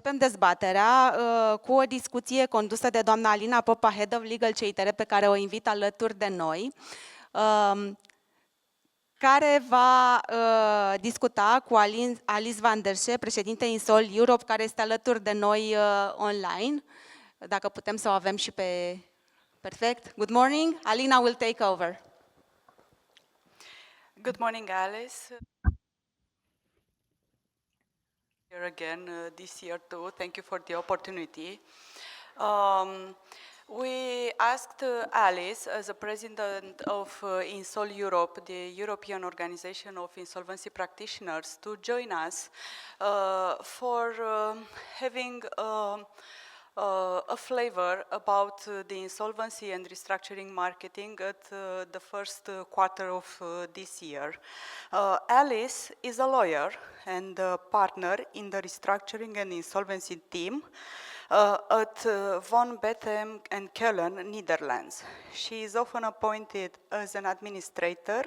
Începem dezbaterea cu o discuție condusă de doamna Alina Popa, Head of Legal CITR, pe care o invit alături de noi, care va discuta cu Alice van der Schie, președinte INSOL Europe, care este alături de noi online. Dacă putem să o avem și pe... Perfect. Good morning. Alina will take over. Good morning, Alice. Here again this year too. Thank you for the opportunity. We asked Alice, as a president of INSOL Europe, the European Organization of Insolvency Practitioners, to join us for having a flavor about the insolvency and restructuring marketing at the first quarter of this year. Alice is a lawyer and a partner in the restructuring and insolvency team at Von Bethem and Keulen, Netherlands. She is often appointed as an administrator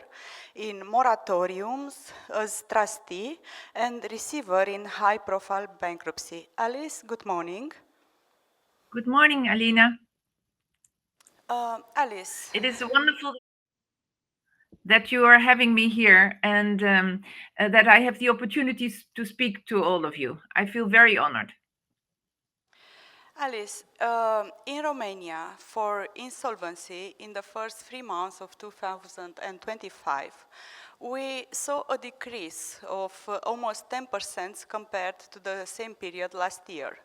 in moratoriums, as trustee and receiver in high-profile bankruptcy. Alice, good morning. Good morning, Alina. Alice. It is wonderful that you are having me here and that I have the opportunity to speak to all of you. I feel very honored. Alice, in Romania, for insolvency in the first 3 months of 2025, we saw a decrease of almost 10% compared to the same period last year.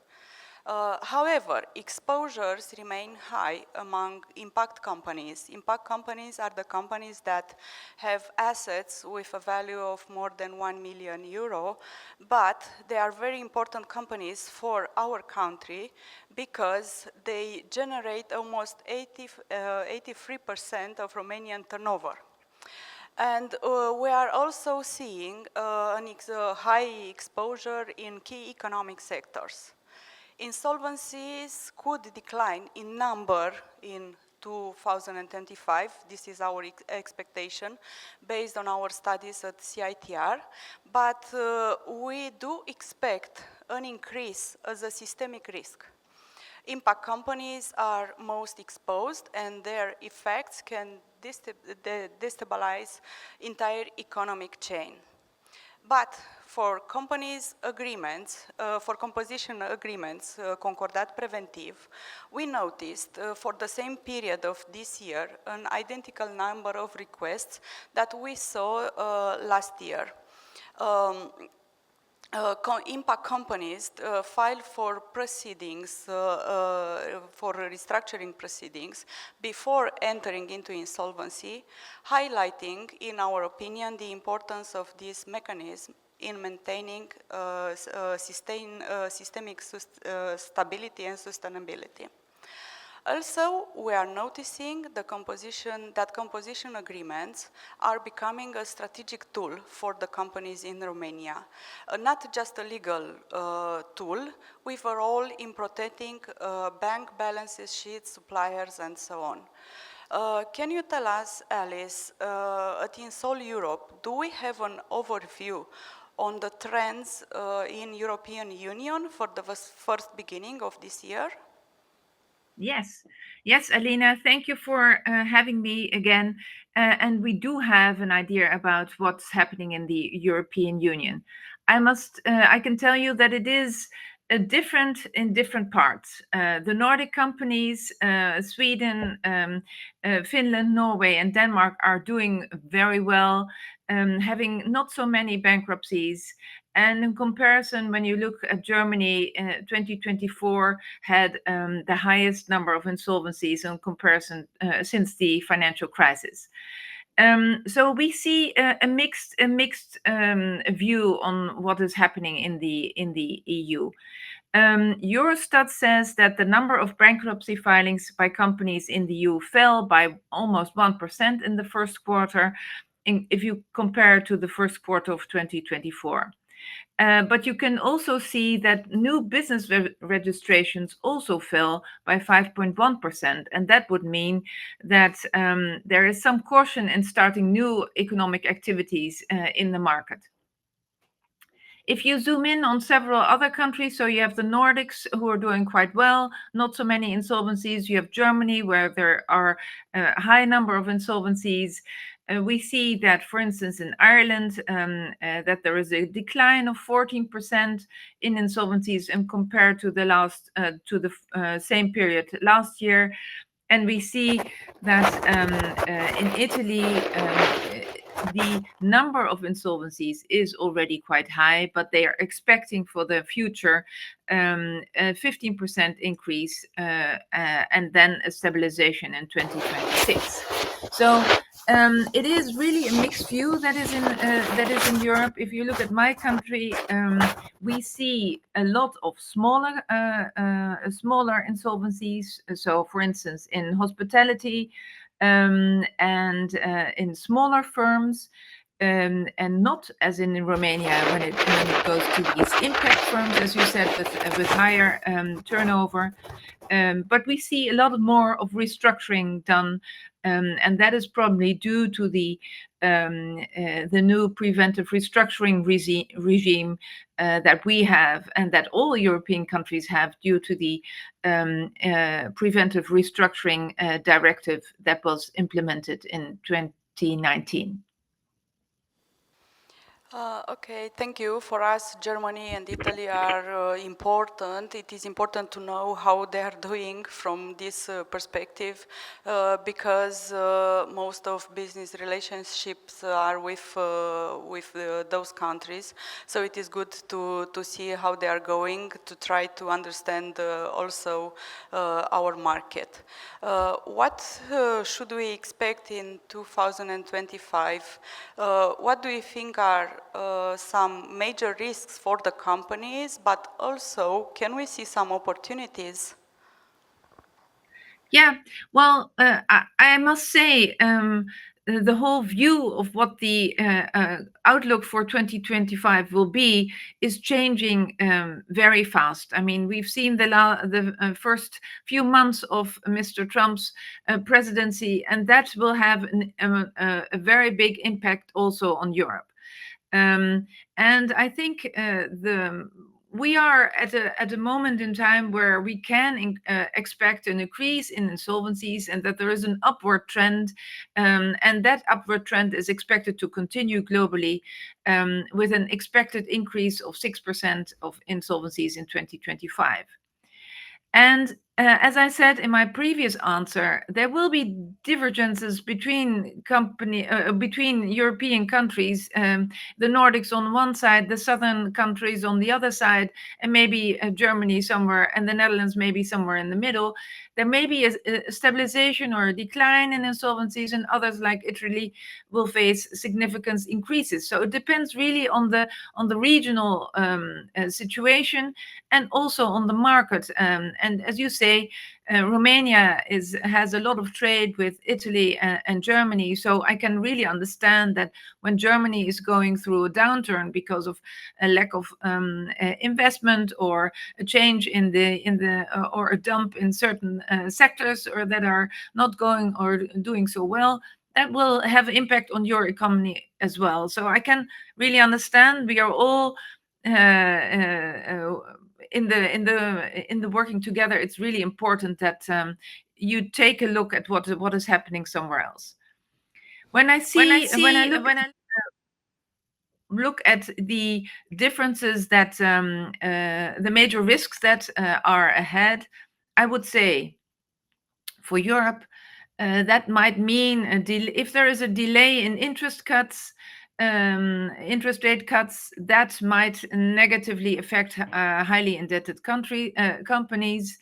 However, exposures remain high among impact companies. Impact companies are the companies that have assets with a value of more than 1 million euro, but they are very important companies for our country because they generate almost 83% of Romanian turnover. And we are also seeing high exposure in key economic sectors. Insolvencies could decline in number in 2025. This is our expectation based on our studies at CITR. But we do expect an increase as a systemic risk. Impact companies are most exposed and their effects can destabilize entire economic chain. But for companies' agreements, for composition agreements, concordat preventive, we noticed for the same period of this year an identical number of requests that we saw last year. Impact companies filed for proceedings, for restructuring proceedings before entering into insolvency, highlighting, in our opinion, the importance of this mechanism in maintaining systemic stability and sustainability. Also, we are noticing that composition agreements are becoming a strategic tool for the companies in Romania, not just a legal tool, with a role in protecting bank balances sheets, suppliers, and so on. Can you tell us, Alice, at INSOL Europe, do we have an overview on the trends in European Union for the first beginning of this year? Yes, Alina, thank you for having me again. And we do have an idea about what's happening in the European Union. I can tell you that it is different in different parts. The Nordic companies, Sweden, Finland, Norway, and Denmark are doing very well, having not so many bankruptcies. And in comparison, when you look at Germany, 2024 had the highest number of insolvencies in comparison since the financial crisis. So we see a mixed view on what is happening in the EU. Eurostat says that the number of bankruptcy filings by companies in the EU fell by almost 1% in the first quarter, if you compare to the first quarter of 2024. But you can also see that new business registrations also fell by 5.1%, and that would mean that there is some caution in starting new economic activities in the market. If you zoom in on several other countries, so you have the Nordics who are doing quite well, not so many insolvencies. You have Germany where there are a high number of insolvencies. We see that, for instance, in Ireland, that there is a decline of 14% in insolvencies and compared to the same period last year. And we see that in Italy, the number of insolvencies is already quite high, but they are expecting for the future a 15% increase and then a stabilization in 2026. So it is really a mixed view that is in Europe. If you look at my country, we see a lot of smaller insolvencies. So, for instance, in hospitality and in smaller firms. And not as in Romania when it goes to these impact firms, as you said, with higher turnover. But we see a lot more of restructuring done, and that is probably due to the new preventive restructuring regime that we have and that all European countries have due to the preventive restructuring directive that was implemented in 2019. Okay, thank you. For us, Germany and Italy are important. It is important to know how they are doing from this perspective because most of business relationships are with those countries. So it is good to see how they are going, to try to understand also our market. What should we expect in 2025? What do you think are some major risks for the companies, but also can we see some opportunities? Yeah, well, I must say the whole view of what the outlook for 2025 will be is changing very fast. I mean, we've seen the first few months of Mr. Trump's presidency, and that will have a very big impact also on Europe. And I think we are at a moment in time where we can expect an increase in insolvencies and that there is an upward trend, and that upward trend is expected to continue globally with an expected increase of 6% of insolvencies in 2025. And as I said in my previous answer, there will be divergences between European countries, the Nordics on one side, the southern countries on the other side, and maybe Germany somewhere, and the Netherlands maybe somewhere in the middle. There may be a stabilization or a decline in insolvencies, and others like Italy will face significant increases. So it depends really on the regional situation and also on the market. And as you say, Romania has a lot of trade with Italy and Germany, so I can really understand that when Germany is going through a downturn because of a lack of investment or a change or a dump in certain sectors or that are not going or doing so well, that will have an impact on your economy as well. So I can really understand. We are all in the working together. It's really important that you take a look at what is happening somewhere else. When I look at the differences that the major risks that are ahead, I would say for Europe that might mean if there is a delay in interest rate cuts, that might negatively affect highly indebted companies.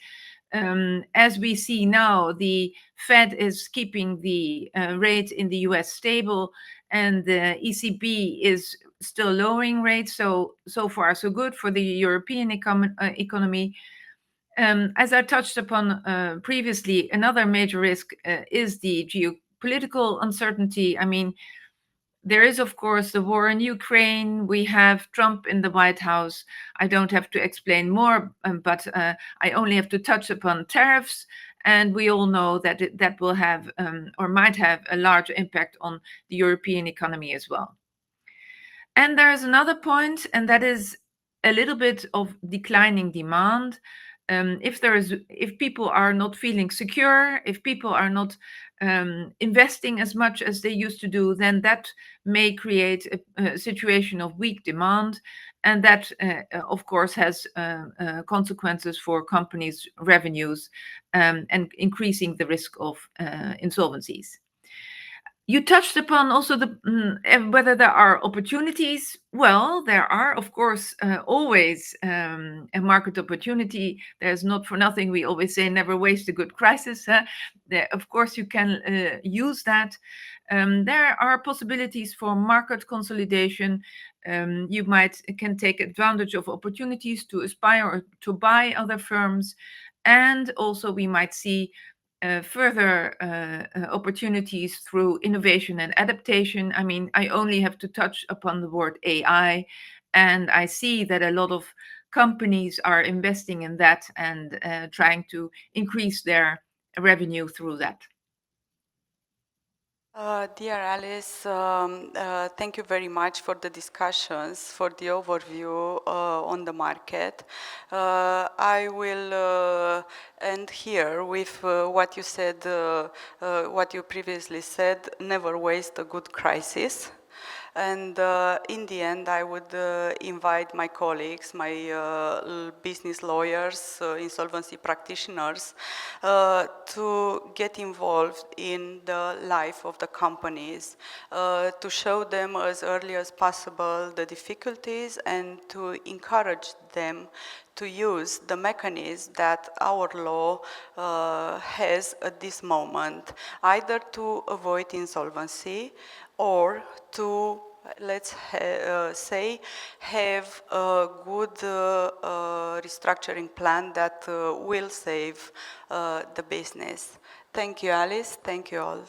As we see now, the Fed is keeping the rate in the US stable, and the ECB is still lowering rates. So far, so good for the European economy. As I touched upon previously, another major risk is the geopolitical uncertainty. I mean, there is, of course, the war in Ukraine. We have Trump in the White House. I don't have to explain more, but I only have to touch upon tariffs. And we all know that that will have or might have a large impact on the European economy as well. And there's another point, and that is a little bit of declining demand. If people are not feeling secure, if people are not investing as much as they used to do, then that may create a situation of weak demand. And that, of course, has consequences for companies' revenues and increasing the risk of insolvencies. You touched upon also whether there are opportunities. Well, there are, of course, always a market opportunity. There's not for nothing. We always say never waste a good crisis. Of course, you can use that. There are possibilities for market consolidation. You can take advantage of opportunities to aspire or to buy other firms. And also we might see further opportunities through innovation and adaptation. I mean, I only have to touch upon the word AI, and I see that a lot of companies are investing in that and trying to increase their revenue through that. Dear Alice, thank you very much for the discussions, for the overview on the market. I will end here with what you said, what you previously said, never waste a good crisis. And in the end, I would invite my colleagues, my business lawyers, insolvency practitioners, to get involved in the life of the companies, to show them as early as possible the difficulties and to encourage them to use the mechanism that our law has at this moment, either to avoid insolvency or to, let's say, have a good restructuring plan that will save the business. Thank you, Alice. Thank you all.